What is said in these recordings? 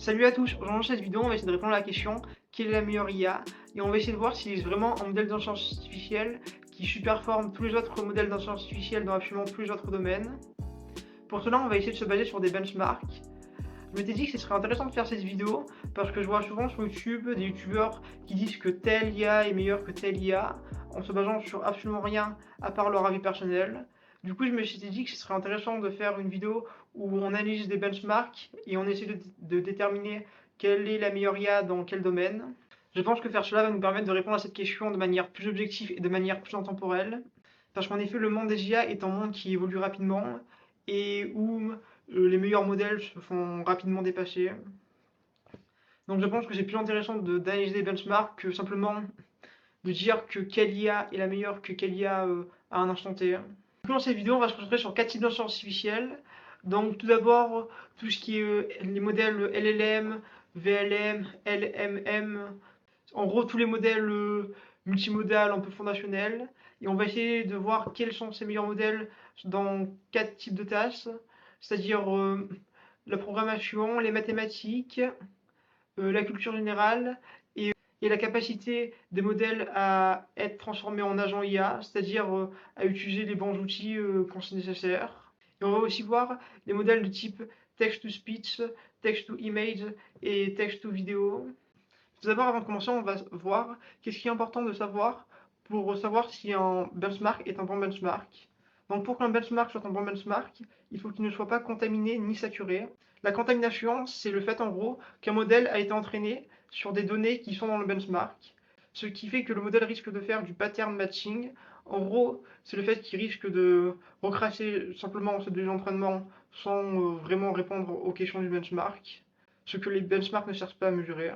Salut à tous, aujourd'hui dans cette vidéo on va essayer de répondre à la question quelle est la meilleure IA et on va essayer de voir s'il existe vraiment un modèle d'intelligence artificielle qui superforme tous les autres modèles d'intelligence artificielle dans absolument tous les autres domaines. Pour cela on va essayer de se baser sur des benchmarks. Je m'étais dit que ce serait intéressant de faire cette vidéo parce que je vois souvent sur YouTube des youtubeurs qui disent que telle IA est meilleure que telle IA en se basant sur absolument rien à part leur avis personnel. Du coup, je me suis dit que ce serait intéressant de faire une vidéo où on analyse des benchmarks et on essaie de déterminer quelle est la meilleure IA dans quel domaine. Je pense que faire cela va nous permettre de répondre à cette question de manière plus objective et de manière plus intemporelle. Parce qu'en effet, le monde des IA est un monde qui évolue rapidement et où les meilleurs modèles se font rapidement dépasser. Donc je pense que c'est plus intéressant d'analyser des benchmarks que simplement de dire que quelle IA est la meilleure que quelle IA à un instant T. Dans cette vidéo, on va se concentrer sur 4 types d'intelligence artificielle. Donc tout d'abord, tout ce qui est les modèles LLM, VLM, LMM, en gros tous les modèles multimodales un peu fondationnels. Et on va essayer de voir quels sont ces meilleurs modèles dans 4 types de tâches, c'est-à-dire la programmation, les mathématiques, la culture générale et la capacité des modèles à être transformés en agents IA, c'est-à-dire à utiliser les bons outils quand c'est nécessaire. Et on va aussi voir les modèles de type text-to-speech, text-to-image et text-to-vidéo. Tout d'abord, avant de commencer, on va voir qu'est-ce qui est important de savoir pour savoir si un benchmark est un bon benchmark. Donc pour qu'un benchmark soit un bon benchmark, il faut qu'il ne soit pas contaminé ni saturé. La contamination, c'est le fait en gros qu'un modèle a été entraîné sur des données qui sont dans le benchmark, ce qui fait que le modèle risque de faire du pattern matching. En gros, c'est le fait qu'il risque de recrasser simplement ce données d'entraînement sans vraiment répondre aux questions du benchmark, ce que les benchmarks ne servent pas à mesurer.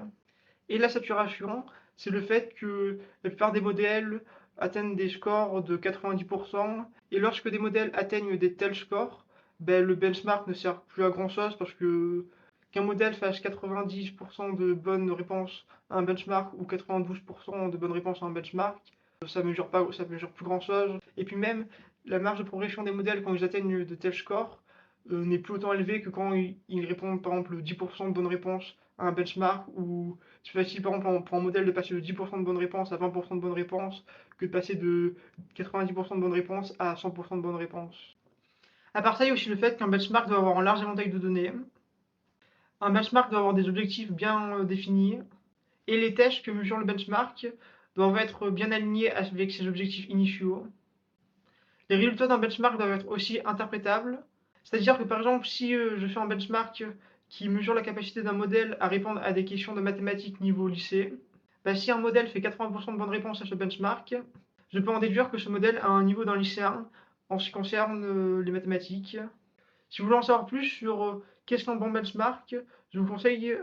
Et la saturation, c'est le fait que la plupart des modèles atteignent des scores de 90%, et lorsque des modèles atteignent des tels scores, ben, le benchmark ne sert plus à grand chose parce que qu'un modèle fasse 90% de bonnes réponses à un benchmark ou 92% de bonnes réponses à un benchmark, ça mesure pas, ça mesure plus grand chose. Et puis même, la marge de progression des modèles quand ils atteignent de tels scores n'est plus autant élevée que quand ils répondent par exemple 10% de bonnes réponses à un benchmark, ou c'est facile par exemple pour un modèle de passer de 10% de bonnes réponses à 20% de bonnes réponses que de passer de 90% de bonnes réponses à 100% de bonnes réponses. À part ça, il y a aussi le fait qu'un benchmark doit avoir un large éventail de données. Un benchmark doit avoir des objectifs bien définis, et les tests que mesure le benchmark doivent être bien alignés avec ses objectifs initiaux. Les résultats d'un benchmark doivent être aussi interprétables, c'est-à-dire que par exemple, si je fais un benchmark qui mesure la capacité d'un modèle à répondre à des questions de mathématiques niveau lycée, bah, si un modèle fait 80% de bonnes réponses à ce benchmark, je peux en déduire que ce modèle a un niveau d'un lycéen en ce qui concerne les mathématiques. Si vous voulez en savoir plus sur qu'est-ce qu'un bon benchmark, je vous conseille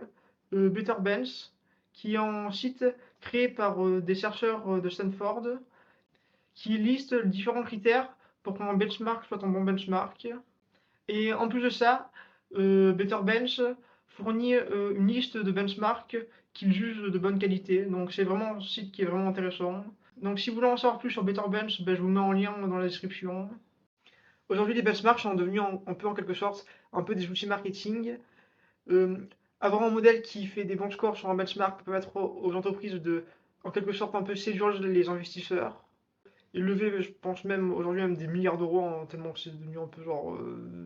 BetterBench, qui est un site créé par des chercheurs de Stanford, qui liste différents critères pour qu'un benchmark soit un bon benchmark. Et en plus de ça, BetterBench fournit une liste de benchmarks qu'il juge de bonne qualité. Donc c'est vraiment un site qui est vraiment intéressant. Donc si vous voulez en savoir plus sur BetterBench, ben, je vous mets en lien dans la description. Aujourd'hui, les benchmarks sont devenus un peu en quelque sorte un peu des outils marketing. Euh, Avoir un modèle qui fait des bons scores sur un benchmark peut permettre aux entreprises de, en quelque sorte, un peu séduire les investisseurs. Et lever, je pense même aujourd'hui même des milliards d'euros, hein, tellement que c'est devenu un peu genre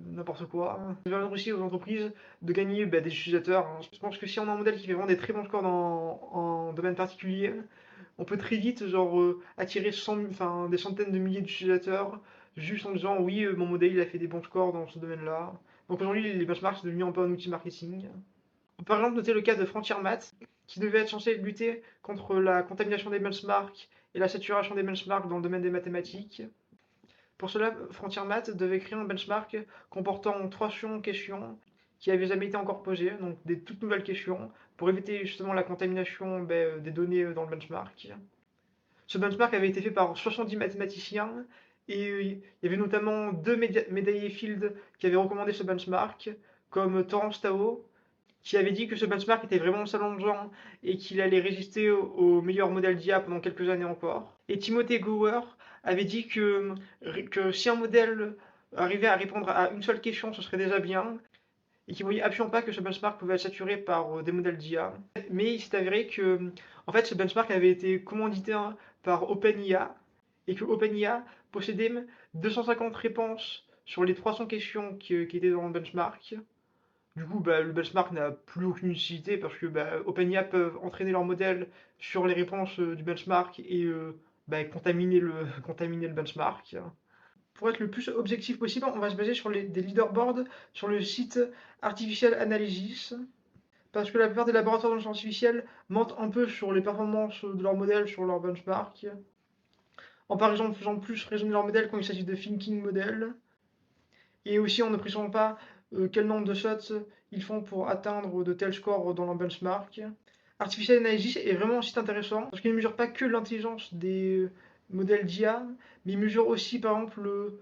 n'importe quoi. Ça permet aussi aux entreprises de gagner bah, des utilisateurs, hein. Je pense que si on a un modèle qui fait vraiment des très bons scores dans un domaine particulier, on peut très vite genre attirer des centaines de milliers d'utilisateurs juste en disant oui, mon modèle il a fait des bons scores dans ce domaine-là. Donc aujourd'hui, les benchmarks c'est devenu un peu un outil marketing. On peut par exemple noter le cas de Frontier Math, qui devait être censé lutter contre la contamination des benchmarks et la saturation des benchmarks dans le domaine des mathématiques. Pour cela, Frontier Math devait créer un benchmark comportant 300 questions qui n'avaient jamais été encore posées, donc des toutes nouvelles questions, pour éviter justement la contamination des données dans le benchmark. Ce benchmark avait été fait par 70 mathématiciens, et il y avait notamment deux médaillés Field qui avaient recommandé ce benchmark, comme Torrance Tao, qui avait dit que ce benchmark était vraiment challengeant et qu'il allait résister aux meilleurs modèles d'IA pendant quelques années encore. Et Timothy Gower avait dit que si un modèle arrivait à répondre à une seule question, ce serait déjà bien, et qui ne voyait absolument pas que ce benchmark pouvait être saturé par des modèles d'IA. Mais il s'est avéré que en fait, ce benchmark avait été commandité par OpenIA et que OpenIA possédait 250 réponses sur les 300 questions qui étaient dans le benchmark. Du coup, le benchmark n'a plus aucune utilité parce que OpenIA peuvent entraîner leur modèle sur les réponses du benchmark et contaminer contaminer le benchmark. Pour être le plus objectif possible, on va se baser sur des leaderboards sur le site Artificial Analysis, parce que la plupart des laboratoires d'intelligence artificielle mentent un peu sur les performances de leur modèle sur leur benchmark, en par exemple faisant plus raisonner leur modèle quand il s'agit de thinking model, et aussi en ne précisant pas quel nombre de shots ils font pour atteindre de tels scores dans leur benchmark. Artificial Analysis est vraiment un site intéressant parce qu'il ne mesure pas que l'intelligence des modèles d'IA, mais il mesure aussi par exemple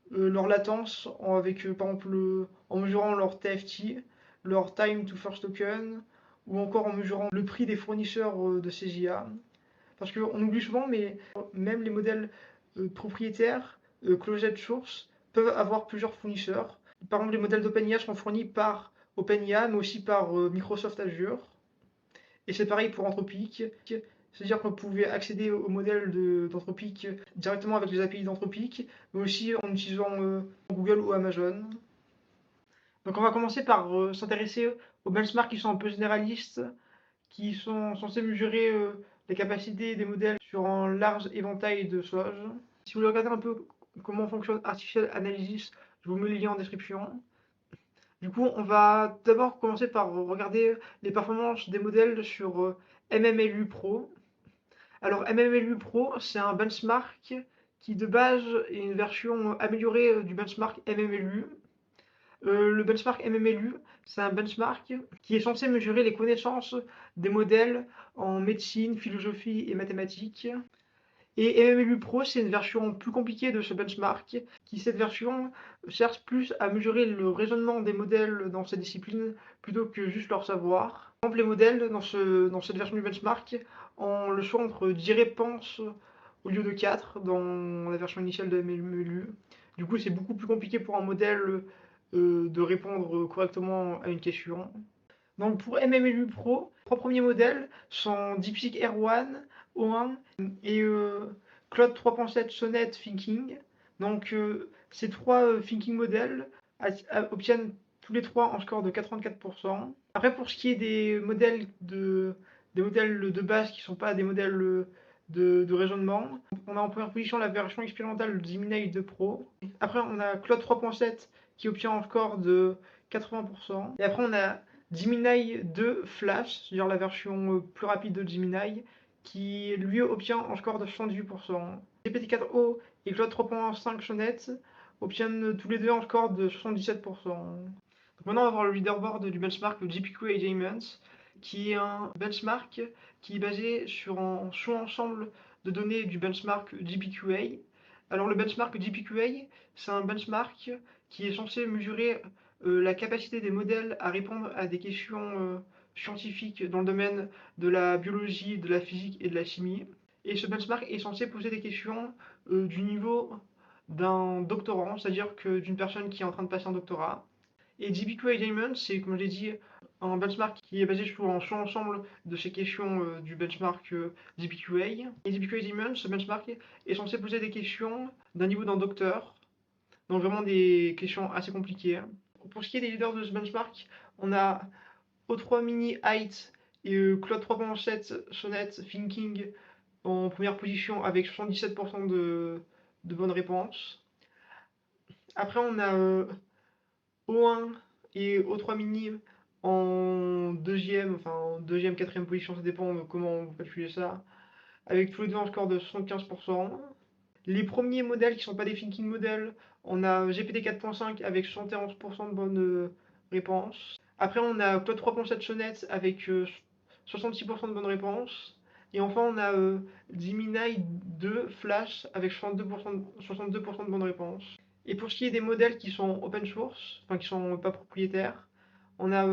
leur latence avec par exemple en mesurant leur TFT, leur time to first token, ou encore en mesurant le prix des fournisseurs de ces IA. Parce qu'on oublie souvent, mais même les modèles propriétaires, closed source, peuvent avoir plusieurs fournisseurs. Par exemple, les modèles d'OpenIA sont fournis par OpenIA, mais aussi par Microsoft Azure. Et c'est pareil pour Anthropic. C'est-à-dire qu'on pouvait accéder au modèle d'Anthropic directement avec les API d'Anthropic, mais aussi en utilisant Google ou Amazon. Donc on va commencer par s'intéresser aux benchmarks qui sont un peu généralistes, qui sont censés mesurer les capacités des modèles sur un large éventail de choses. Si vous voulez regarder un peu comment fonctionne Artificial Analysis, je vous mets le lien en description. Du coup, on va d'abord commencer par regarder les performances des modèles sur MMLU Pro. Alors MMLU Pro, c'est un benchmark qui de base est une version améliorée du benchmark MMLU. Le benchmark MMLU, c'est un benchmark qui est censé mesurer les connaissances des modèles en médecine, philosophie et mathématiques. Et MMLU Pro, c'est une version plus compliquée de ce benchmark, qui cette version cherche plus à mesurer le raisonnement des modèles dans ces disciplines plutôt que juste leur savoir. Par exemple, les modèles dans cette version du benchmark ont le choix entre 10 réponses au lieu de 4 dans la version initiale de MMLU. Du coup, c'est beaucoup plus compliqué pour un modèle de répondre correctement à une question. Donc pour MMLU Pro, les 3 premiers modèles sont DeepSeek R1, O1 et Claude 3.7 Sonnet Thinking. Donc ces 3 thinking modèles obtiennent tous les 3 un score de 84%. Après pour ce qui est des modèles de base qui ne sont pas des modèles de raisonnement, on a en première position la version expérimentale de Gemini 2 Pro. Après on a Claude 3.7 qui obtient un score de 80%. Et après on a Gemini 2 Flash, c'est-à-dire la version plus rapide de Gemini, qui lui obtient un score de 78%. GPT-4o et Claude 3.5 Sonnet obtiennent tous les deux un score de 77%. Donc maintenant on va voir le leaderboard du benchmark GPQA Diamonds, qui est un benchmark qui est basé sur un sous-ensemble de données du benchmark GPQA. Alors le benchmark GPQA, c'est un benchmark qui est censé mesurer la capacité des modèles à répondre à des questions scientifiques dans le domaine de la biologie, de la physique et de la chimie. Et ce benchmark est censé poser des questions du niveau d'un doctorant, c'est-à-dire que d'une personne qui est en train de passer un doctorat. Et GPQA Diamond, c'est, comme je l'ai dit, un benchmark qui est basé sur un ensemble de ces questions du benchmark GPQA. Et GPQA Diamond, ce benchmark est censé poser des questions d'un niveau d'un docteur, donc vraiment des questions assez compliquées. Pour ce qui est des leaders de ce benchmark, on a O3 Mini Height et Claude 3.7 Sonnet Thinking en première position avec 77% de bonnes réponses. Après, on a O1 et O3 Mini en deuxième, quatrième position, ça dépend de comment vous calculez ça, avec tous les deux un score de 75%. Les premiers modèles qui ne sont pas des thinking models, on a GPT 4.5 avec 71% de bonnes réponses. Après, on a Claude 3.7 Sonnet avec 66% de bonnes réponses. Et enfin, on a Gemini 2 Flash avec 62% de bonnes réponses. Et pour ce qui est des modèles qui sont open source, enfin qui sont pas propriétaires, on a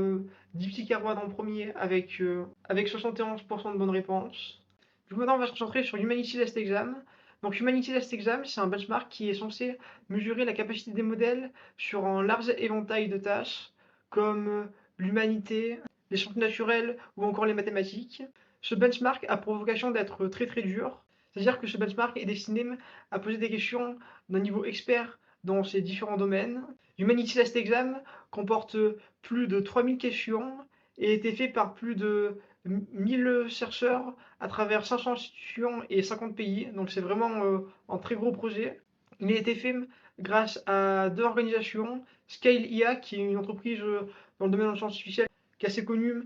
DeepSeek R1 en premier avec 71% de bonnes réponses. Du coup, maintenant, on va se concentrer sur Humanity Last Exam. Donc Humanity Last Exam, c'est un benchmark qui est censé mesurer la capacité des modèles sur un large éventail de tâches, comme l'humanité, les sciences naturelles ou encore les mathématiques. Ce benchmark a pour vocation d'être très très dur, c'est-à-dire que ce benchmark est destiné à poser des questions d'un niveau expert dans ces différents domaines. Humanity Last Exam comporte plus de 3000 questions et a été fait par plus de 1000 chercheurs à travers 500 institutions et 50 pays, donc c'est vraiment un très gros projet. Il a été fait grâce à deux organisations, Scale IA, qui est une entreprise dans le domaine de l'intelligence artificielle, qui est assez connue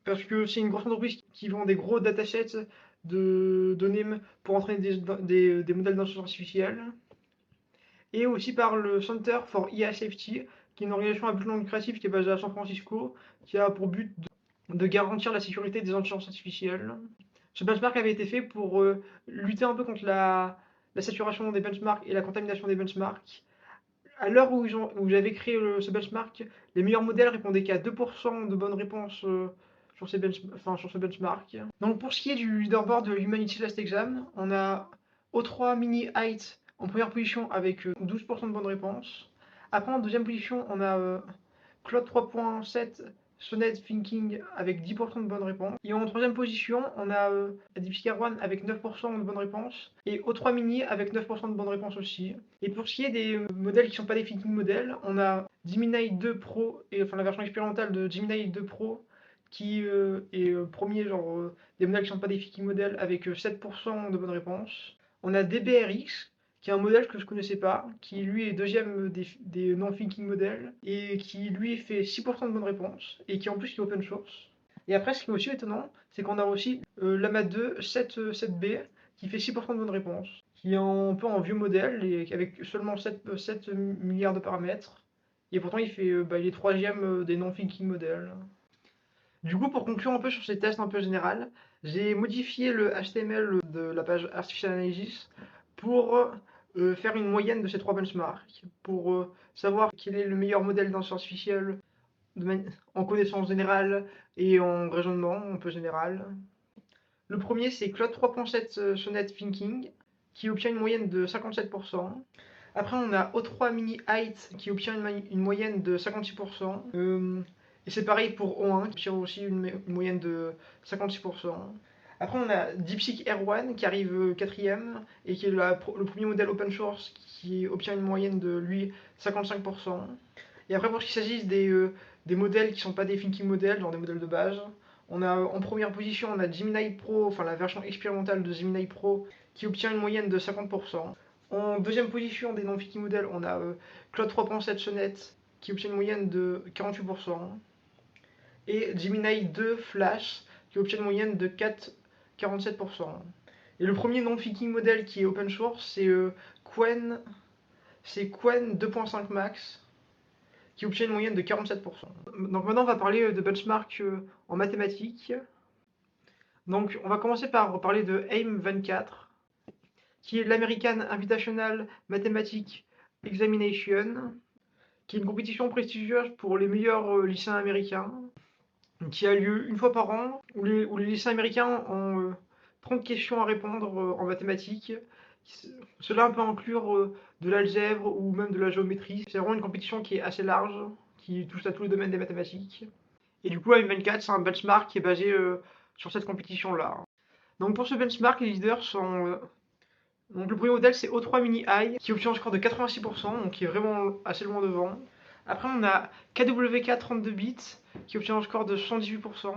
parce que c'est une grosse entreprise qui vend des gros datasets de données pour entraîner des modèles d'intelligence artificielle. Et aussi par le Center for IA Safety, qui est une organisation à but non lucratif qui est basée à San Francisco, qui a pour but de garantir la sécurité des intelligences artificielles. Ce benchmark avait été fait pour lutter un peu contre la saturation des benchmarks et la contamination des benchmarks. À l'heure où j'avais créé ce benchmark, les meilleurs modèles répondaient qu'à 2% de bonnes réponses sur ce benchmark. Donc pour ce qui est du leaderboard de Humanity Last Exam, on a O3 Mini Height en première position avec 12% de bonnes réponses. Après en deuxième position, on a Claude 3.7 Sonnet Thinking avec 10% de bonnes réponses. Et en troisième position, on a DeepSeek R1 avec 9% de bonnes réponses. Et O3 Mini avec 9% de bonnes réponses aussi. Et pour ce qui est des modèles qui ne sont pas des thinking models, on a Gemini 2 Pro, enfin la version expérimentale de Gemini 2 Pro, qui est premier des modèles qui ne sont pas des thinking models avec 7% de bonnes réponses. On a DBRX, qui est un modèle que je ne connaissais pas, qui lui est deuxième des non-thinking models, et qui lui fait 6% de bonnes réponses, et qui en plus est open source. Et après, ce qui est aussi étonnant, c'est qu'on a aussi Lama 2 7b, qui fait 6% de bonnes réponses, qui est un peu un vieux modèle, et avec seulement 7 milliards de paramètres, et pourtant il est troisième des non-thinking models. Du coup, pour conclure un peu sur ces tests un peu général, j'ai modifié le HTML de la page Artificial Analysis pour faire une moyenne de ces trois benchmarks, pour savoir quel est le meilleur modèle d'intelligence artificielle en connaissance générale et en raisonnement un peu général. Le premier, c'est Claude 3.7 Sonnet Thinking, qui obtient une moyenne de 57%. Après, on a O3 Mini Height, qui obtient une moyenne de 56%. Et c'est pareil pour O1, qui obtient aussi une moyenne de 56%. Après, on a DeepSeek R1 qui arrive quatrième et qui est le premier modèle open source qui obtient une moyenne de lui 55%. Et après, pour ce qui s'agit des modèles qui ne sont pas des thinking models, genre des modèles de base, on a en première position on a Gemini Pro, enfin la version expérimentale de Gemini Pro qui obtient une moyenne de 50%. En deuxième position des non-thinking models, on a Claude 3.7 Sonnet qui obtient une moyenne de 48%. Et Gemini 2 Flash qui obtient une moyenne de 47%. Et le premier non-thinking model qui est open source, c'est Qwen 2.5 Max qui obtient une moyenne de 47%. Donc maintenant on va parler de benchmark en mathématiques. Donc on va commencer par parler de AIM24, qui est l'American Invitational Mathematics Examination, qui est une compétition prestigieuse pour les meilleurs lycéens américains, qui a lieu une fois par an, où les lycéens américains ont 30 questions à répondre en mathématiques. Cela peut inclure de l'algèbre ou même de la géométrie. C'est vraiment une compétition qui est assez large, qui touche à tous les domaines des mathématiques. Et du coup, AM24, c'est un benchmark qui est basé sur cette compétition-là. Donc pour ce benchmark, les leaders sont... donc le premier modèle, c'est O3 Mini High, qui obtient un score de 86%, donc qui est vraiment assez loin devant. Après, on a KWK 32 bits, qui obtient un score de 78%,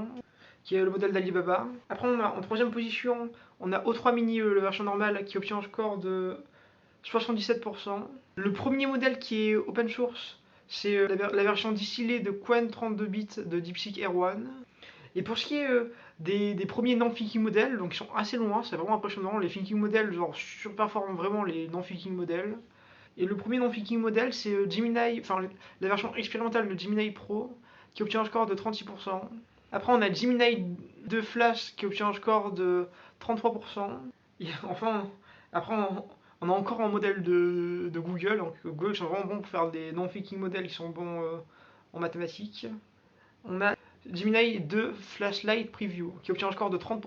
qui est le modèle d'Alibaba. Après, on a en troisième position, on a O3 Mini, la version normale, qui obtient un score de 77%. Le premier modèle qui est open source, c'est la version distillée de Qwen 32 bits de DeepSeek R1. Et pour ce qui est des premiers non-thinking models, donc ils sont assez loin, c'est vraiment impressionnant. Les thinking models surperforment vraiment les non-thinking models. Et le premier non-thinking model, c'est Gemini, enfin la version expérimentale de Gemini Pro, qui obtient un score de 36%. Après, on a Gemini 2 Flash qui obtient un score de 33%. Et enfin, après, on a encore un modèle de Google. Donc, Google sont vraiment bons pour faire des non-thinking models qui sont bons en mathématiques. On a Gemini 2 Flashlight Preview qui obtient un score de 30%.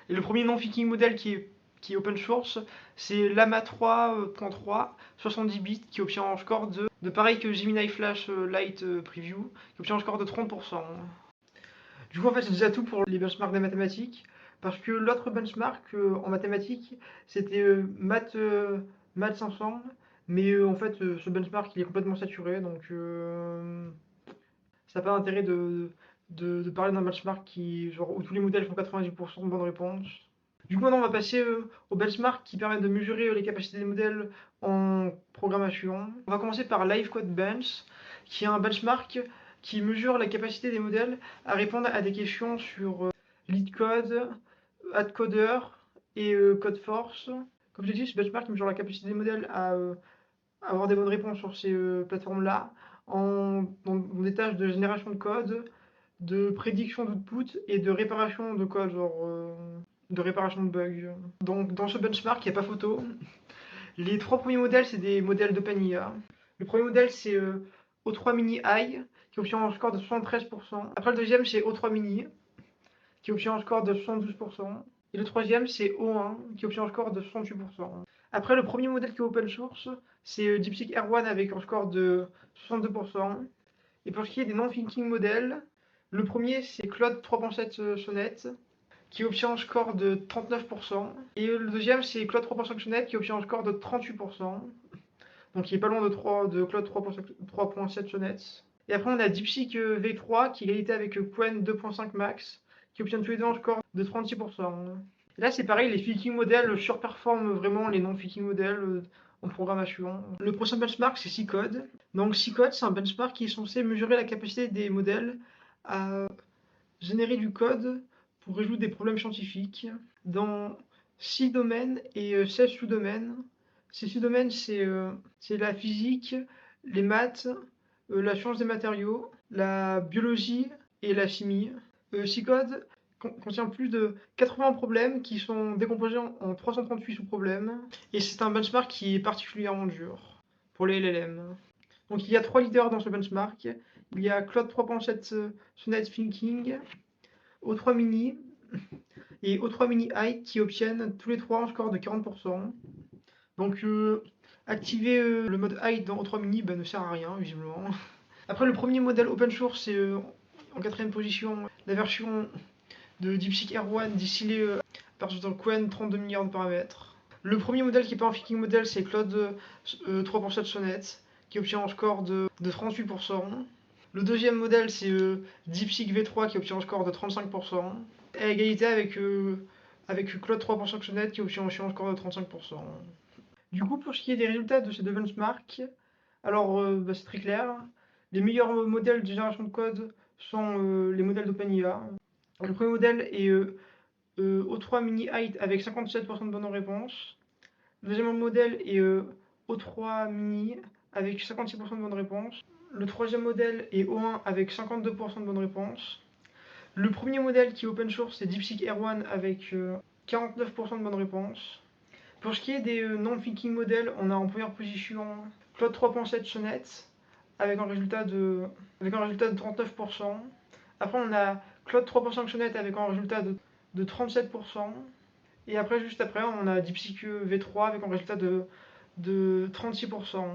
Et le premier non-thinking model qui est open source, c'est Llama 3.3 70 bits qui obtient un score de de pareil que Gemini Flash Lite Preview, qui obtient un score de 30%. Du coup, en fait, c'est déjà tout pour les benchmarks des mathématiques, parce que l'autre benchmark en mathématiques, c'était Math 500, mais en fait, ce benchmark, il est complètement saturé, donc ça n'a pas d'intérêt de parler d'un benchmark où tous les modèles font 90% de bonnes réponses. Du coup, maintenant, on va passer au benchmark qui permet de mesurer les capacités des modèles en programmation. On va commencer par Live Code Bench, qui est un benchmark qui mesure la capacité des modèles à répondre à des questions sur LeetCode, AdCoder et CodeForce. Comme j'ai dit, ce benchmark mesure la capacité des modèles à avoir des bonnes réponses sur ces plateformes-là, dans des tâches de génération de code, de prédiction d'output et de réparation de code, de réparation de bugs. Donc dans ce benchmark, il n'y a pas photo. Les 3 premiers modèles, c'est des modèles d'OpenIA. Le premier modèle, c'est O3 Mini i, qui obtient un score de 73%. Après, le deuxième, c'est O3 Mini, qui obtient un score de 72%. Et le troisième, c'est O1, qui obtient un score de 68%. Après, le premier modèle qui est open source, c'est DeepSeek R1 avec un score de 62%. Et pour ce qui est des non-thinking modèles, le premier, c'est Claude 3.7 Sonnet, qui obtient un score de 39%. Et le deuxième, c'est Claude 3.5 Sonnet, qui obtient un score de 38%. Donc il est pas loin de Claude 3.7 Sonnet. Et après, on a DeepSeek V3, qui est égalité avec Qwen 2.5 Max, qui obtient tous les deux un score de 36%. Et là, c'est pareil, les thinking modèles surperforment vraiment les non-thinking modèles en programmation. Le prochain benchmark, c'est C-Code. Donc C-Code, c'est un benchmark qui est censé mesurer la capacité des modèles à générer du code pour résoudre des problèmes scientifiques dans 6 domaines et 16 sous-domaines. Ces sous-domaines, c'est la physique, les maths, la science des matériaux, la biologie et la chimie. C-Code contient plus de 80 problèmes qui sont décomposés en 338 sous-problèmes. Et c'est un benchmark qui est particulièrement dur pour les LLM. Donc il y a 3 leaders dans ce benchmark. Il y a Claude 3.7 Sonnet Thinking, O3 Mini et O3 Mini i qui obtiennent tous les 3 un score de 40%. Donc activer le mode height dans O3 Mini ne sert à rien visiblement. Après le premier modèle open source c'est en 4ème position la version de DeepSeek R1 distillée par Qwen 32 milliards de paramètres. Le premier modèle qui n'est pas un thinking model c'est Claude 3.7 Sonnet qui obtient un score de 38%. Le deuxième modèle c'est DeepSeek V3 qui obtient un score de 35%. À égalité avec Claude 3.5 Sonnet qui obtient aussi un score de 35%. Du coup, pour ce qui est des résultats de ces deux benchmarks, alors c'est très clair. Les meilleurs modèles de génération de code sont les modèles d'OpenIA. Le premier modèle est O3 Mini Height avec 57% de bonnes réponses. Le deuxième modèle est O3 Mini avec 56% de bonnes réponses. Le troisième modèle est O1 avec 52% de bonnes réponses. Le premier modèle qui est open source, c'est DeepSeek R1 avec 49% de bonnes réponses. Pour ce qui est des non-thinking modèles, on a en première position Claude 3.7 Sonnet avec un résultat de 39%. Après, on a Claude 3.5 Sonnet avec un résultat de 37%. Et après, juste après, on a DeepSeek V3 avec un résultat de 36%.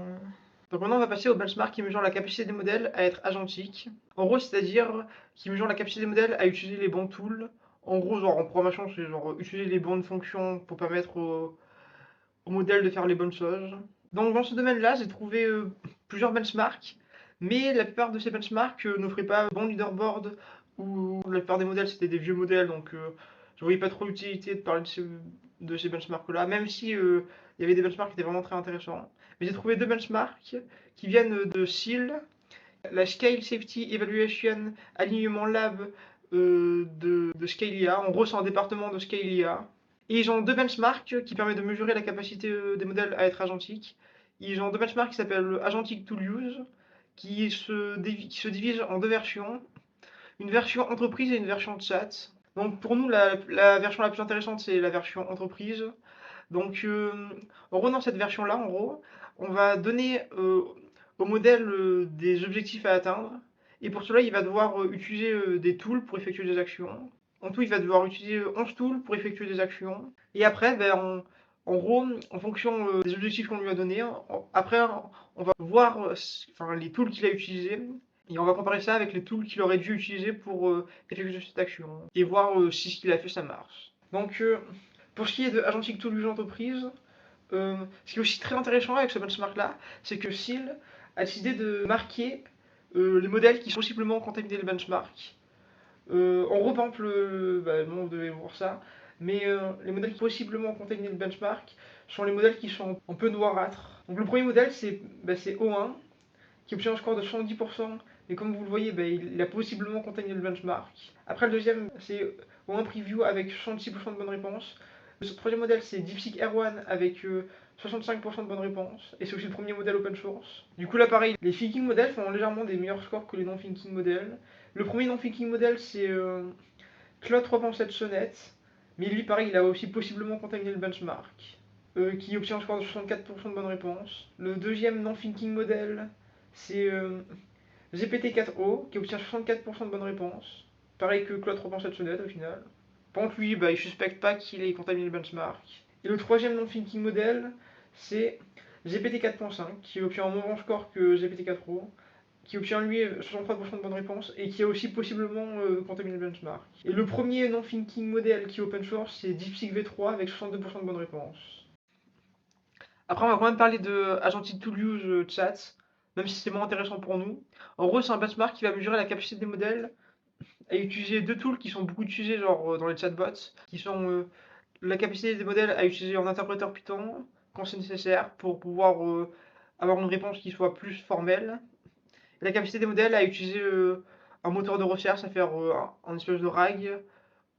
Donc maintenant, on va passer au benchmark qui mesure la capacité des modèles à être agentiques. En gros, c'est-à-dire qui mesure la capacité des modèles à utiliser les bons tools. En gros, genre en programmation, c'est genre utiliser les bonnes fonctions pour permettre au modèle de faire les bonnes choses. Donc dans ce domaine-là, j'ai trouvé plusieurs benchmarks, mais la plupart de ces benchmarks n'offraient pas bon leaderboard, ou la plupart des modèles c'était des vieux modèles, donc je voyais pas trop l'utilité de parler de ces benchmarks-là, même si il y avait des benchmarks qui étaient vraiment très intéressants. Mais j'ai trouvé deux benchmarks qui viennent de SEAL, la Scale Safety Evaluation Alignement Lab de Scalia. En gros, c'est un département de Scalia. Et ils ont deux benchmarks qui permettent de mesurer la capacité des modèles à être agentiques. Ils ont deux benchmarks qui s'appellent Agentic Tool Use, qui se divisent en deux versions. Une version entreprise et une version chat. Donc pour nous, la version la plus intéressante, c'est la version entreprise. Donc en gros, dans cette version-là, en gros, on va donner au modèle des objectifs à atteindre. Et pour cela, il va devoir utiliser des tools pour effectuer des actions. En tout, il va devoir utiliser 11 tools pour effectuer des actions. Et après, ben, En gros, en fonction des objectifs qu'on lui a donnés, après on va voir enfin, les tools qu'il a utilisés et on va comparer ça avec les tools qu'il aurait dû utiliser pour effectuer cette action et voir si ce qu'il a fait ça marche. Donc pour ce qui est de Agentic Tool Use Entreprise, ce qui est aussi très intéressant avec ce benchmark là, c'est que SEAL a décidé de marquer les modèles qui sont possiblement contaminés le benchmark. En gros, par exemple, vous devez voir ça, mais les modèles qui possiblement contaminent le benchmark sont les modèles qui sont un peu noirâtres. Donc le premier modèle, c'est O1, qui obtient un score de 70%, et comme vous le voyez, il a possiblement contaminé le benchmark. Après, le deuxième, c'est O1 Preview avec 66% de bonnes réponses. Le troisième modèle, c'est DeepSeek R1 avec 65% de bonnes réponses, et c'est aussi le premier modèle open source. Du coup, là, pareil, les thinking models font légèrement des meilleurs scores que les non-thinking models. Le premier non-thinking model, c'est Claude 3.7 Sonnet, mais lui, pareil, il a aussi possiblement contaminé le benchmark, qui obtient un score de 64% de bonnes réponses. Le deuxième non-thinking model, c'est GPT-4o, qui obtient 64% de bonnes réponses. Pareil que Claude 3.7 Sonnet au final. Par contre, lui, il suspecte pas qu'il ait contaminé le benchmark. Et le troisième non-thinking model, c'est GPT 4.5, qui obtient un moins bon score que GPT 4o, qui obtient lui 63% de bonnes réponses et qui a aussi possiblement contaminé le benchmark. Et le premier non-thinking model qui est open source, c'est DeepSeek V3 avec 62% de bonnes réponses. Après, on va quand même parler de Agentic Tool Use Chat, même si c'est moins intéressant pour nous. En gros, c'est un benchmark qui va mesurer la capacité des modèles à utiliser deux tools qui sont beaucoup utilisés genre dans les chatbots, qui sont la capacité des modèles à utiliser un interpréteur Python quand c'est nécessaire pour pouvoir avoir une réponse qui soit plus formelle. Et la capacité des modèles à utiliser un moteur de recherche, à faire un espèce de RAG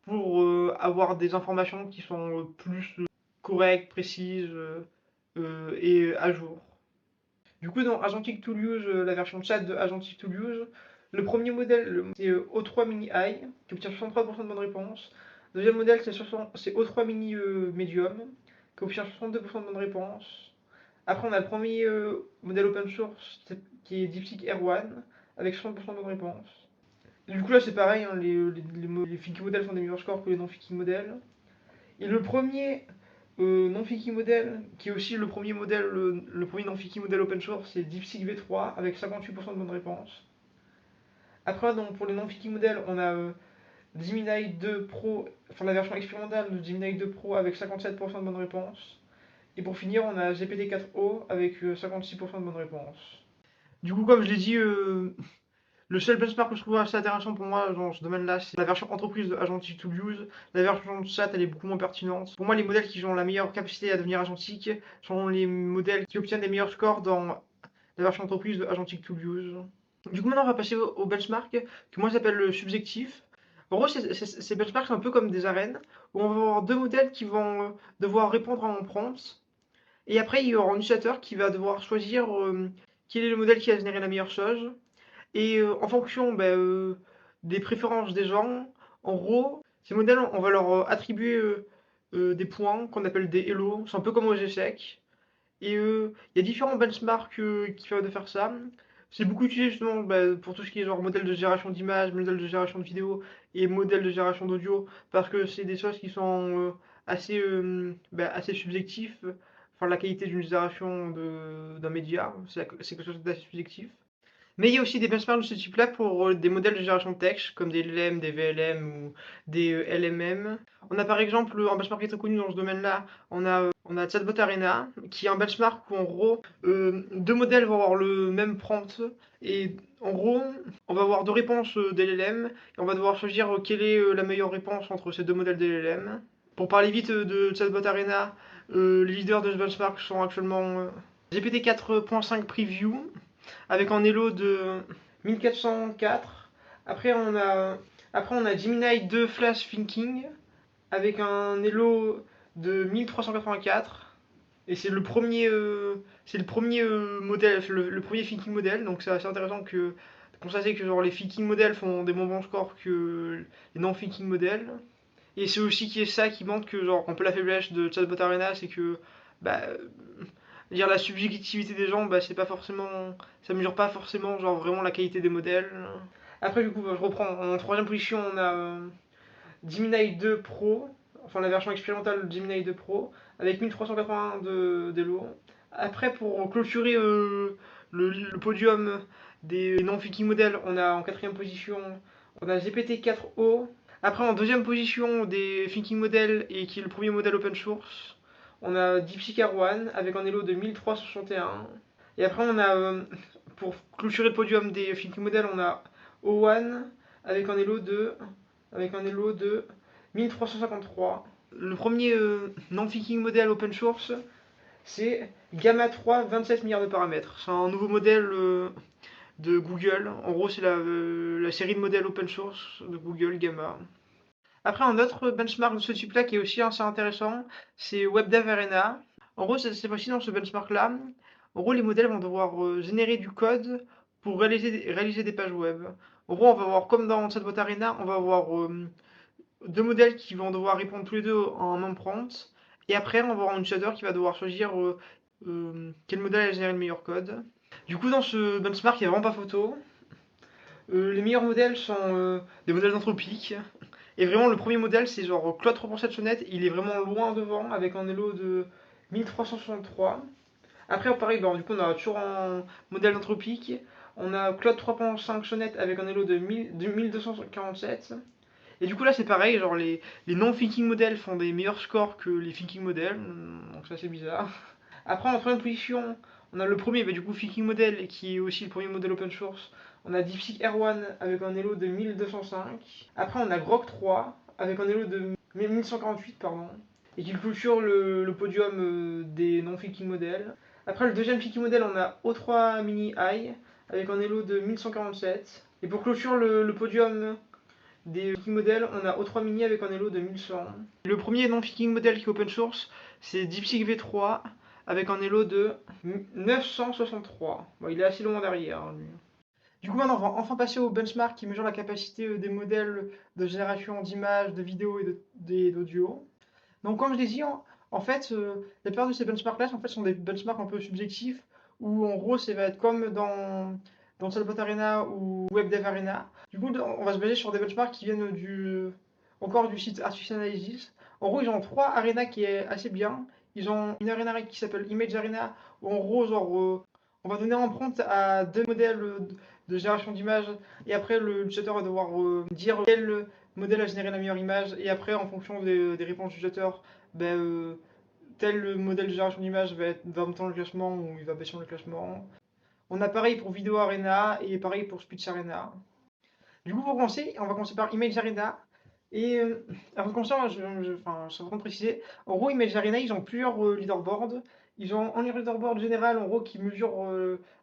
pour avoir des informations qui sont plus correctes, précises et à jour. Du coup, dans Agentic Tool Use, la version chat de Agentic Tool Use, le premier modèle, c'est O3 Mini High, qui obtient 63% de bonnes réponses. Le deuxième modèle, c'est O3 Mini Medium, qui obtient 62% de bonnes réponses. Après, on a le premier modèle open source, qui est DeepSeek R1, avec 60% de bonnes réponses. Et du coup, là, c'est pareil, hein, les thinking models font des meilleurs scores que les non-thinking models. Et le premier non-thinking model, qui est aussi le premier modèle, le premier non-thinking model open source, c'est DeepSeek V3 avec 58% de bonnes réponses. Après, donc, pour les non-thinking models, on a Gemini 2 Pro, enfin la version expérimentale de Gemini 2 Pro avec 57% de bonnes réponses. Et pour finir, on a GPT-4o avec 56% de bonnes réponses. Du coup, comme je l'ai dit, le seul benchmark que je trouve assez intéressant pour moi dans ce domaine-là, c'est la version entreprise de Agentic Tool Use. La version chat, elle est beaucoup moins pertinente. Pour moi, les modèles qui ont la meilleure capacité à devenir agentique sont les modèles qui obtiennent les meilleurs scores dans la version entreprise de Agentic Tool Use. Du coup, maintenant, on va passer au benchmark que moi j'appelle le subjectif. En gros, ces benchmarks sont un peu comme des arènes où on va avoir deux modèles qui vont devoir répondre à un prompt. Et après, il y aura un utilisateur qui va devoir choisir quel est le modèle qui a généré la meilleure chose. Et en fonction des préférences des gens, en gros, ces modèles, on va leur attribuer des points qu'on appelle des Elo. C'est un peu comme aux échecs. Et il y a différents benchmarks qui permettent de faire ça. C'est beaucoup utilisé justement pour tout ce qui est genre modèle de génération d'images, modèle de génération de vidéos et modèle de génération d'audio, parce que c'est des choses qui sont assez subjectifs. Enfin, la qualité d'une génération d'un média, c'est quelque chose d'assez subjectif. Mais il y a aussi des benchmarks de ce type-là pour des modèles de génération de texte, comme des LLM, des VLM ou des LMM. On a par exemple un benchmark qui est très connu dans ce domaine-là, on a Chatbot Arena, qui est un benchmark où en gros, deux modèles vont avoir le même prompt, et en gros, on va avoir deux réponses d'LLM, et on va devoir choisir quelle est la meilleure réponse entre ces deux modèles d'LLM. Pour parler vite de Chatbot Arena, les leaders de ce benchmark sont actuellement GPT 4.5 Preview, avec un Elo de 1404. Après on a Gemini 2 Flash Thinking avec un Elo de 1384. Et c'est le premier modèle, le premier thinking model. Donc c'est assez intéressant que constater que genre les thinking models font des moins bons scores que les non thinking models. Et c'est aussi ça qui montre que genre un peu la faiblesse de Chatbot Arena, c'est que bah, dire la subjectivité des gens, c'est pas forcément, ça mesure pas forcément genre vraiment la qualité des modèles. Après du coup, je reprends. En troisième position, on a Gemini 2 Pro enfin la version expérimentale de Gemini 2 Pro, avec 1380 d'Elo. Après, pour clôturer le podium des non-thinking models, on a en quatrième position, on a GPT-4o. Après, en deuxième position des thinking models, et qui est le premier modèle open source, on a DeepSeek R1 avec un Elo de 1361. Et après, on a, pour clôturer le podium des thinking models, on a O1 avec un Elo de 1353. Le premier non-thinking model open source, c'est Gamma 3, 27 milliards de paramètres. C'est un nouveau modèle de Google. En gros, c'est la série de modèles open source de Google, Gamma. Après, un autre benchmark de ce type-là qui est aussi assez intéressant, c'est WebDev Arena. En gros, cette fois-ci, dans ce benchmark-là, en gros, les modèles vont devoir générer du code pour réaliser des pages web. En gros, on va avoir, comme dans cette boîte Arena, on va avoir deux modèles qui vont devoir répondre tous les deux en même prompt. Et après, on va avoir un utilisateur qui va devoir choisir quel modèle a généré le meilleur code. Du coup, dans ce benchmark, il n'y a vraiment pas photo. Les meilleurs modèles sont des modèles anthropiques. Et vraiment, le premier modèle, c'est genre Claude 3.7 Sonnet. Il est vraiment loin devant avec un Elo de 1363. Après, pareil, bon, du coup, on a toujours un modèle anthropique. On a Claude 3.5 Sonnet avec un Elo de 1247. Et du coup, là, c'est pareil, genre les non-thinking models font des meilleurs scores que les thinking models. Donc, ça, c'est bizarre. Après, en troisième position, on a le premier, bah, du coup, thinking model, qui est aussi le premier modèle open source. On a DeepSeek R1 avec un Elo de 1205. Après, on a Grok 3 avec un Elo de 1148, pardon. Et qui clôture le podium des non-thinking models. Après, le deuxième thinking model, on a O3 Mini i avec un Elo de 1147. Et pour clôture le podium des thinking models, on a O3 Mini avec un Elo de 1100. Le premier non-thinking model qui est open source, c'est DeepSeek V3 avec un Elo de 963. Bon, il est assez loin derrière, lui. Du coup, maintenant, on va enfin passer au benchmark qui mesure la capacité des modèles de génération d'images, de vidéos et d'audio. Donc, comme je l'ai dit, en fait, la plupart de ces benchmarks-là en fait, sont des benchmarks un peu subjectifs, où en gros, ça va être comme dans Chatbot Arena ou WebDev Arena. Du coup, on va se baser sur des benchmarks qui viennent encore du site Artificial Analysis. En gros, ils ont trois arenas qui est assez bien. Ils ont une arena qui s'appelle Image Arena, où en gros, genre, on va donner un prompt à deux modèles de génération d'images, et après, l'utilisateur va devoir dire quel modèle a généré la meilleure image, et après, en fonction des réponses du utilisateur, ben, tel modèle de génération d'image va monter dans le classement ou il va baisser dans le classement. On a pareil pour Video Arena et pareil pour Speech Arena. Du coup, pour commencer, on va commencer par Image Arena. Et avant de commencer, je suis en train de préciser, en gros, Image Arena, ils ont plusieurs leaderboards. Ils ont un leaderboard général, en gros, qui mesure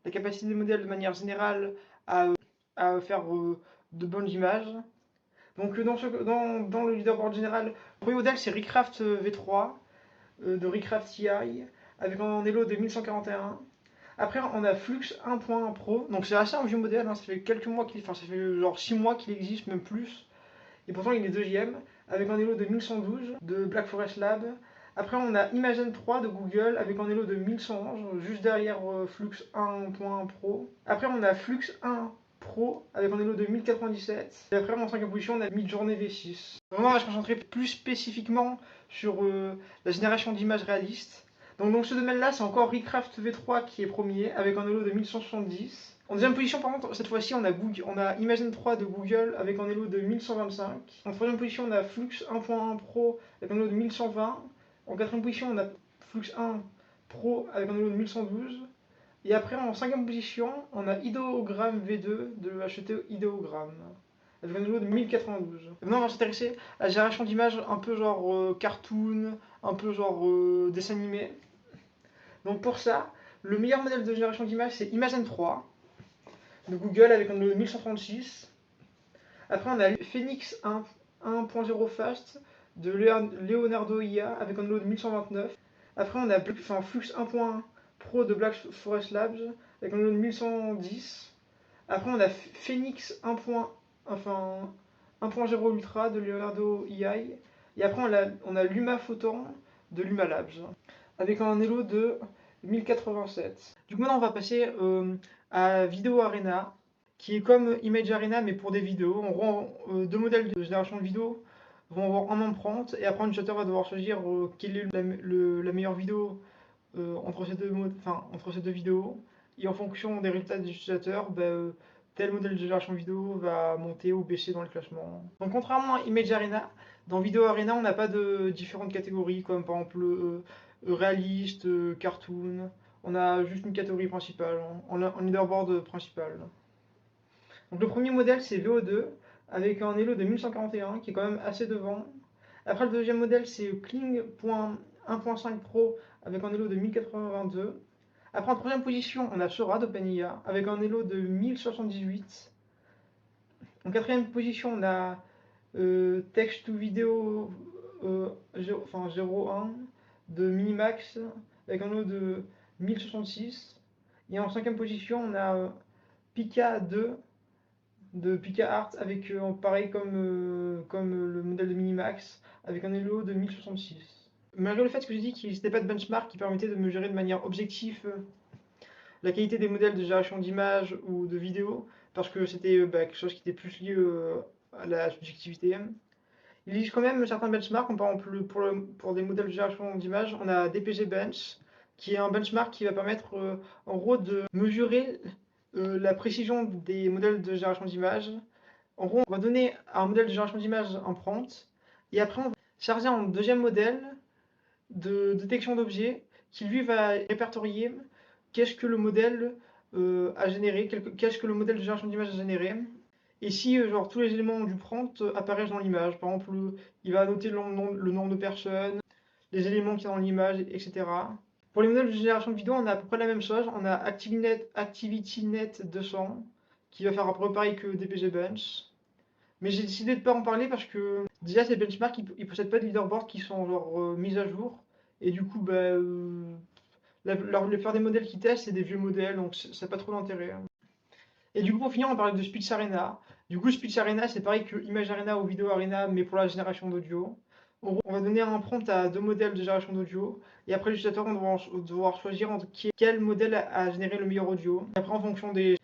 la capacité des modèles de manière générale à faire de bonnes images. Donc, dans le leaderboard général, le premier modèle, c'est Recraft V3 de Recraft TI avec un Elo de 1141. Après, on a Flux 1.1 Pro. Donc, c'est assez un vieux modèle. Ça fait quelques mois ça fait genre 6 mois qu'il existe, même plus. Et pourtant, il est deuxième, avec un Elo de 1112 de Black Forest Lab. Après, on a Imagen 3 de Google avec un Elo de 1111, juste derrière Flux 1.1 Pro. Après, on a Flux 1 Pro avec un Elo de 1097. Et après, en cinquième position, on a Midjourney V6. Vraiment, on va se concentrer plus spécifiquement sur la génération d'images réalistes. Donc, dans ce domaine-là, c'est encore Recraft V3 qui est premier avec un Elo de 1170. En deuxième position, par contre, cette fois-ci, on a Imagen 3 de Google avec un Elo de 1125. En troisième position, on a Flux 1.1 Pro avec un Elo de 1120. En quatrième position, on a Flux 1 Pro avec un Elo de 1112. Et après, en cinquième position, on a Ideogram V2 de HT Ideogram avec un Elo de 1092. Et maintenant, on va s'intéresser à la génération d'images un peu genre cartoon, un peu genre dessin animé. Donc pour ça, le meilleur modèle de génération d'images, c'est Imagen 3 de Google avec un Elo de 1136. Après, on a Phoenix 1.0 Fast de Leonardo IA avec un Elo de 1129. Après, on a Flux 1.1 Pro de Black Forest Labs avec un Elo de 1110. Après, on a Phoenix 1.0 Ultra de Leonardo IA. Et après, on a Luma Photon de Luma Labs avec un Elo de 1087. Du coup, maintenant, on va passer à Video Arena, qui est comme Image Arena, mais pour des vidéos. En gros, deux modèles de génération de vidéos. vont avoir un empreinte, et après un utilisateur va devoir choisir quelle est la meilleure vidéo entre entre ces deux vidéos, et en fonction des résultats des utilisateurs, tel modèle de génération vidéo va monter ou baisser dans le classement. Donc contrairement à Image Arena, dans Video Arena on n'a pas de différentes catégories comme par exemple réaliste, cartoon, on a juste une catégorie principale, un leaderboard principal. Donc le premier modèle c'est VO2 avec un Elo de 1141 qui est quand même assez devant. Après le deuxième modèle c'est Kling.1.5 Pro avec un Elo de 1082. Après en troisième position on a Sora d'OpenIA avec un Elo de 1078. En quatrième position on a Text to Video 01 de Minimax avec un Elo de 1066. Et en cinquième position on a Pika 2 de Pika Art avec pareil comme le modèle de Minimax avec un Elo de 1066. Malgré le fait que j'ai dit qu'il n'existait pas de benchmark qui permettait de mesurer de manière objective la qualité des modèles de génération d'images ou de vidéos, parce que c'était quelque chose qui était plus lié à la subjectivité. Il existe quand même certains benchmarks, comme par exemple pour des modèles de génération d'images, on a DPG Bench, qui est un benchmark qui va permettre en gros de mesurer la précision des modèles de génération d'images. En gros, on va donner à un modèle de génération d'images un prompt, et après on va charger un deuxième modèle de détection d'objets qui lui va répertorier qu'est-ce que le modèle a généré, qu'est-ce que le modèle de génération d'images a généré, et si genre tous les éléments du prompt apparaissent dans l'image. Par exemple, il va noter le nombre de personnes, les éléments qu'il y a dans l'image, etc. Pour les modèles de génération de vidéo, on a à peu près la même chose. On a ActivityNet 200 qui va faire à peu près pareil que DPG Bench. Mais j'ai décidé de ne pas en parler parce que déjà ces benchmarks ils possèdent pas de leaderboard qui sont genre mis à jour. Et du coup, faire des modèles qui testent, c'est des vieux modèles, donc ça n'a pas trop d'intérêt. Et du coup, pour finir, on parlait de Speech Arena. Du coup, Speech Arena, c'est pareil que Image Arena ou Video Arena, mais pour la génération d'audio. On va donner un prompt à deux modèles de génération d'audio, et après l'utilisateur va devoir choisir entre quel modèle a généré le meilleur audio. Et après, en fonction des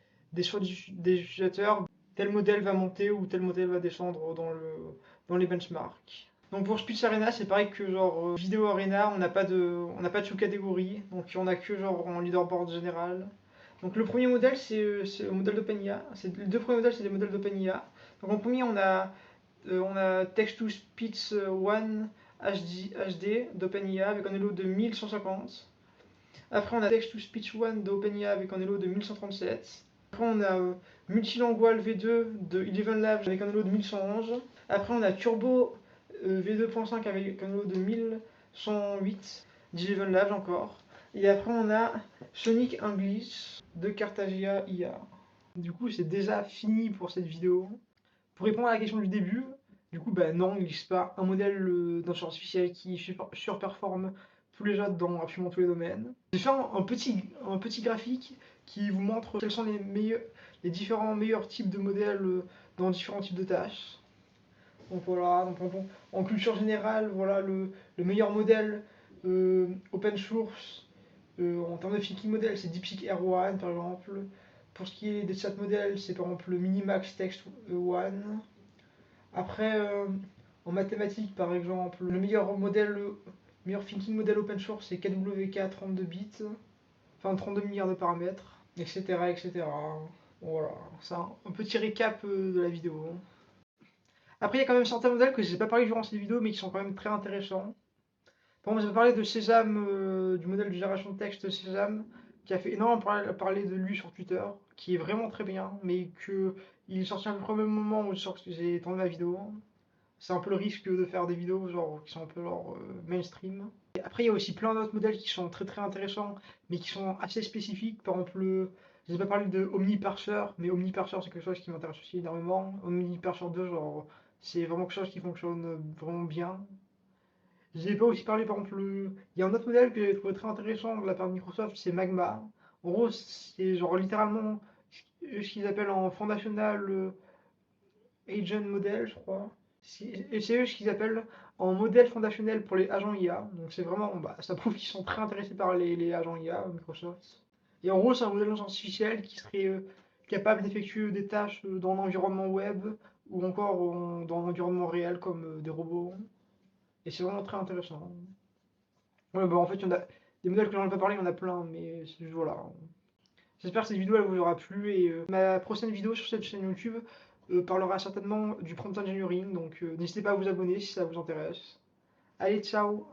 choix des utilisateurs, tel modèle va monter ou tel modèle va descendre dans les benchmarks. Donc pour Speech Arena, c'est pareil que genre Video Arena, on n'a pas de sous-catégorie, donc on a que genre un leaderboard général. Donc le premier modèle, c'est le modèle d'OpenIA. Les deux premiers modèles, c'est des modèles d'OpenIA. Donc en premier, on a Text-to-Speech One HD d'OpenIA avec un Elo de 1150. Après, on a Text-to-Speech One d'OpenIA avec un Elo de 1137. Après, on a Multilingual V2 de Eleven Labs avec un Elo de 1111. Après, on a Turbo V2.5 avec un Elo de 1108 d'Eleven Labs encore. Et après, on a Sonic English de Cartagia IA. Du coup, c'est déjà fini pour cette vidéo. Pour répondre à la question du début, du coup, non, il n'existe pas un modèle d'intelligence artificielle qui surperforme tous les autres dans absolument tous les domaines. J'ai fait un petit graphique qui vous montre quels sont les différents meilleurs types de modèles dans différents types de tâches. Donc voilà, en culture générale, voilà le meilleur modèle open source en termes de thinking model, c'est DeepSeek R1 par exemple. Pour ce qui est des chat modèles, c'est par exemple le Minimax Text One. Après, en mathématiques par exemple, le meilleur thinking model open source c'est KWK 32 bits, enfin 32 milliards de paramètres, etc. etc. Voilà, c'est un petit récap de la vidéo. Après, il y a quand même certains modèles que je n'ai pas parlé durant cette vidéo, mais qui sont quand même très intéressants. Par exemple, j'ai parlé de Sésame, du modèle de génération de texte Sésame, qui a fait énormément parler de lui sur Twitter, qui est vraiment très bien, mais il est sorti à peu près au même moment où j'ai tourné la vidéo. C'est un peu le risque de faire des vidéos genre, qui sont un peu genre, mainstream. Et après, il y a aussi plein d'autres modèles qui sont très très intéressants, mais qui sont assez spécifiques. Par exemple, je n'ai pas parlé de OmniParser, mais OmniParser c'est quelque chose qui m'intéresse aussi énormément. OmniParser 2, genre, c'est vraiment quelque chose qui fonctionne vraiment bien. J'ai pas aussi parlé, par exemple, il y a un autre modèle que j'ai trouvé très intéressant de la part de Microsoft, c'est Magma. En gros, c'est genre littéralement ce qu'ils appellent en Foundational Agent Model, je crois. Et c'est eux ce qu'ils appellent en modèle fondationnel pour les agents IA. Donc c'est vraiment, ça prouve qu'ils sont très intéressés par les agents IA, Microsoft. Et en gros, c'est un modèle d'intelligence artificielle qui serait capable d'effectuer des tâches dans l'environnement web ou encore dans l'environnement réel comme des robots. Et c'est vraiment très intéressant. Ouais, bah en fait, il y en a des modèles que j'en ai pas parlé, il y en a plein, mais voilà. J'espère que cette vidéo elle vous aura plu et ma prochaine vidéo sur cette chaîne YouTube parlera certainement du prompt engineering, donc n'hésitez pas à vous abonner si ça vous intéresse. Allez, ciao!